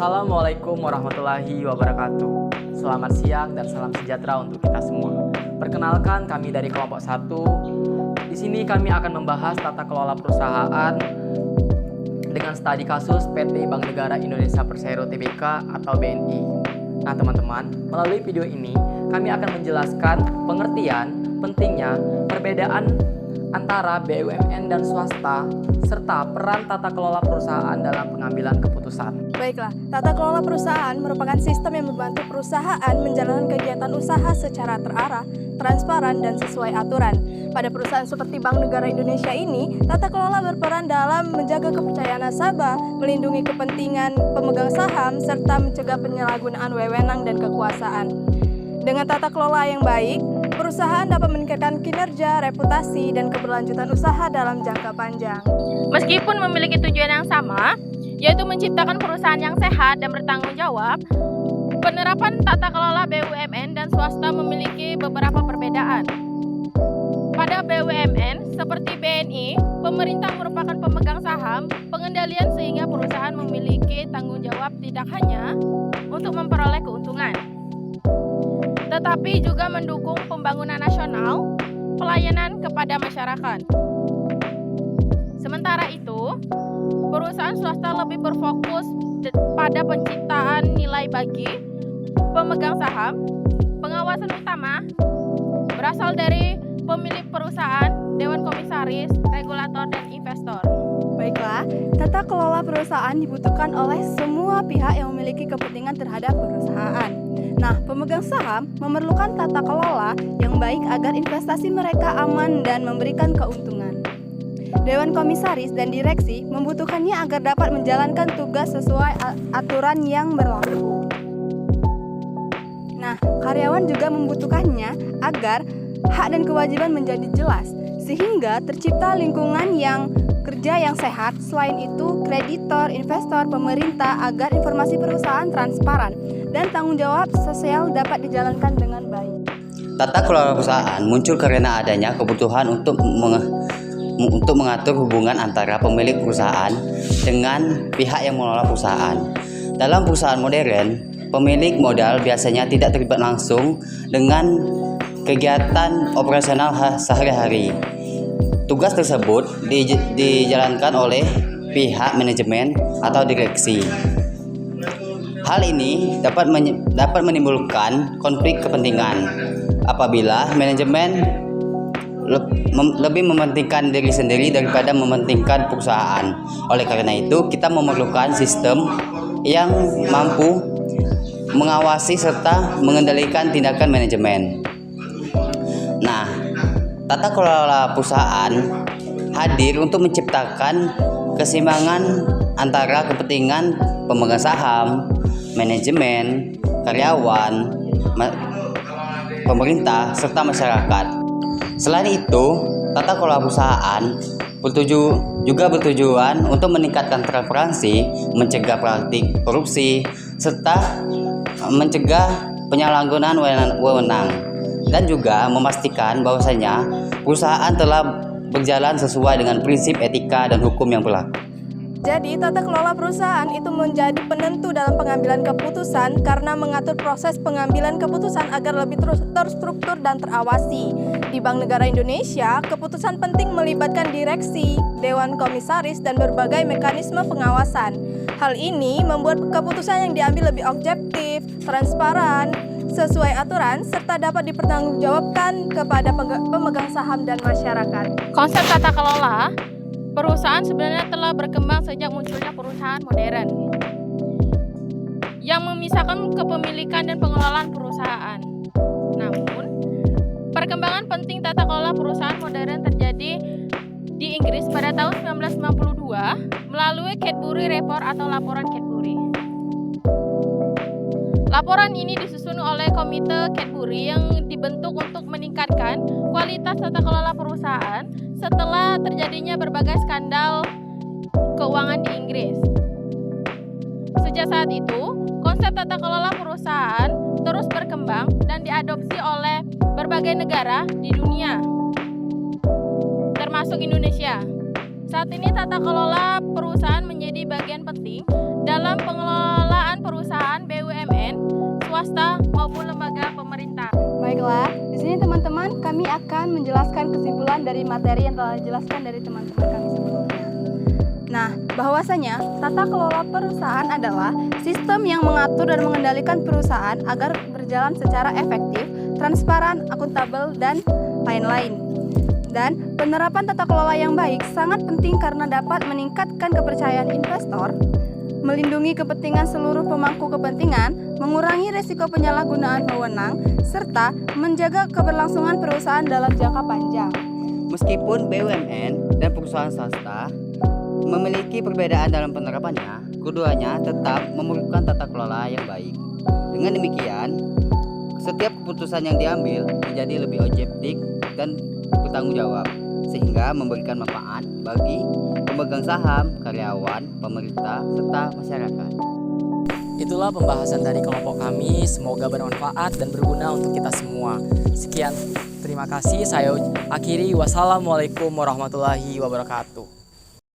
Assalamualaikum warahmatullahi wabarakatuh. Selamat siang dan salam sejahtera untuk kita semua. Perkenalkan, kami dari kelompok 1. Di sini kami akan membahas tata kelola perusahaan dengan studi kasus PT Bank Negara Indonesia Persero Tbk atau BNI. Nah teman-teman, melalui video ini kami akan menjelaskan pengertian pentingnya perbedaan antara BUMN dan swasta, serta peran tata kelola perusahaan dalam pengambilan keputusan. Baiklah, tata kelola perusahaan merupakan sistem yang membantu perusahaan menjalankan kegiatan usaha secara terarah, transparan, dan sesuai aturan. Pada perusahaan seperti Bank Negara Indonesia ini, tata kelola berperan dalam menjaga kepercayaan nasabah, melindungi kepentingan pemegang saham, serta mencegah penyalahgunaan wewenang dan kekuasaan. Dengan tata kelola yang baik, perusahaan dapat meningkatkan kinerja, reputasi, dan keberlanjutan usaha dalam jangka panjang. Meskipun memiliki tujuan yang sama, yaitu menciptakan perusahaan yang sehat dan bertanggung jawab, penerapan tata kelola BUMN dan swasta memiliki beberapa perbedaan. Pada BUMN, seperti BNI, pemerintah merupakan pemegang saham, pengendalian sehingga perusahaan memiliki tanggung jawab tidak hanya untuk memperoleh keuntungan, tetapi juga mendukung pembangunan nasional, pelayanan kepada masyarakat. Sementara itu, perusahaan swasta lebih berfokus pada penciptaan nilai bagi pemegang saham. Pengawasan utama berasal dari pemilik perusahaan, dewan komisaris, regulator, dan investor. Baiklah, tata kelola perusahaan dibutuhkan oleh semua pihak yang memiliki kepentingan terhadap perusahaan. Nah, pemegang saham memerlukan tata kelola yang baik agar investasi mereka aman dan memberikan keuntungan. Dewan komisaris dan direksi membutuhkannya agar dapat menjalankan tugas sesuai aturan yang berlaku. Nah, karyawan juga membutuhkannya agar hak dan kewajiban menjadi jelas, sehingga tercipta lingkungan kerja yang sehat. Selain itu, kreditor, investor, pemerintah agar informasi perusahaan transparan dan tanggung jawab sosial dapat dijalankan dengan baik. Tata kelola perusahaan muncul karena adanya kebutuhan untuk mengatur hubungan antara pemilik perusahaan dengan pihak yang mengelola perusahaan. Dalam perusahaan modern, pemilik modal biasanya tidak terlibat langsung dengan kegiatan operasional sehari-hari. Tugas tersebut dijalankan oleh pihak manajemen atau direksi. Hal ini dapat menimbulkan konflik kepentingan apabila manajemen lebih mementingkan diri sendiri daripada mementingkan perusahaan. Oleh karena itu, kita memerlukan sistem yang mampu mengawasi serta mengendalikan tindakan manajemen. Nah, tata kelola perusahaan hadir untuk menciptakan keseimbangan antara kepentingan pemegang saham, manajemen, karyawan, pemerintah, serta masyarakat. Selain itu, tata kelola perusahaan juga bertujuan untuk meningkatkan transparansi, mencegah praktik korupsi, serta mencegah penyalahgunaan wewenang, dan juga memastikan bahwasanya perusahaan telah berjalan sesuai dengan prinsip etika dan hukum yang berlaku. Jadi, tata kelola perusahaan itu menjadi penentu dalam pengambilan keputusan karena mengatur proses pengambilan keputusan agar lebih terstruktur dan terawasi. Di Bank Negara Indonesia, keputusan penting melibatkan direksi, dewan komisaris, dan berbagai mekanisme pengawasan. Hal ini membuat keputusan yang diambil lebih objektif, transparan, sesuai aturan, serta dapat dipertanggungjawabkan kepada pemegang saham dan masyarakat. Konsep tata kelola perusahaan sebenarnya telah berkembang sejak munculnya perusahaan modern yang memisahkan kepemilikan dan pengelolaan perusahaan. Namun, perkembangan penting tata kelola perusahaan modern terjadi di Inggris pada tahun 1992 melalui Cadbury Report atau laporan Cadbury. Laporan ini disusun oleh Komite Cadbury yang dibentuk untuk meningkatkan kualitas tata kelola perusahaan setelah terjadinya berbagai skandal keuangan di Inggris. Sejak saat itu, konsep tata kelola perusahaan terus berkembang dan diadopsi oleh berbagai negara di dunia, termasuk Indonesia. Saat ini tata kelola perusahaan menjadi bagian penting dalam pengelolaan perusahaan BUMN, swasta maupun lembaga pemerintah. Baiklah, di sini teman-teman kami akan menjelaskan kesimpulan dari materi yang telah dijelaskan dari teman-teman kami sebelumnya. Nah, bahwasanya tata kelola perusahaan adalah sistem yang mengatur dan mengendalikan perusahaan agar berjalan secara efektif, transparan, akuntabel, dan lain-lain. Dan penerapan tata kelola yang baik sangat penting karena dapat meningkatkan kepercayaan investor, melindungi kepentingan seluruh pemangku kepentingan, mengurangi risiko penyalahgunaan wewenang, serta menjaga keberlangsungan perusahaan dalam jangka panjang. Meskipun BUMN dan perusahaan swasta memiliki perbedaan dalam penerapannya, keduanya tetap memerlukan tata kelola yang baik. Dengan demikian, setiap keputusan yang diambil menjadi lebih objektif dan bertanggung jawab, sehingga memberikan manfaat bagi pemegang saham, karyawan, pemerintah, serta masyarakat. Itulah pembahasan dari kelompok kami, semoga bermanfaat dan berguna untuk kita semua. Sekian, terima kasih, saya akhiri. Wassalamualaikum warahmatullahi wabarakatuh.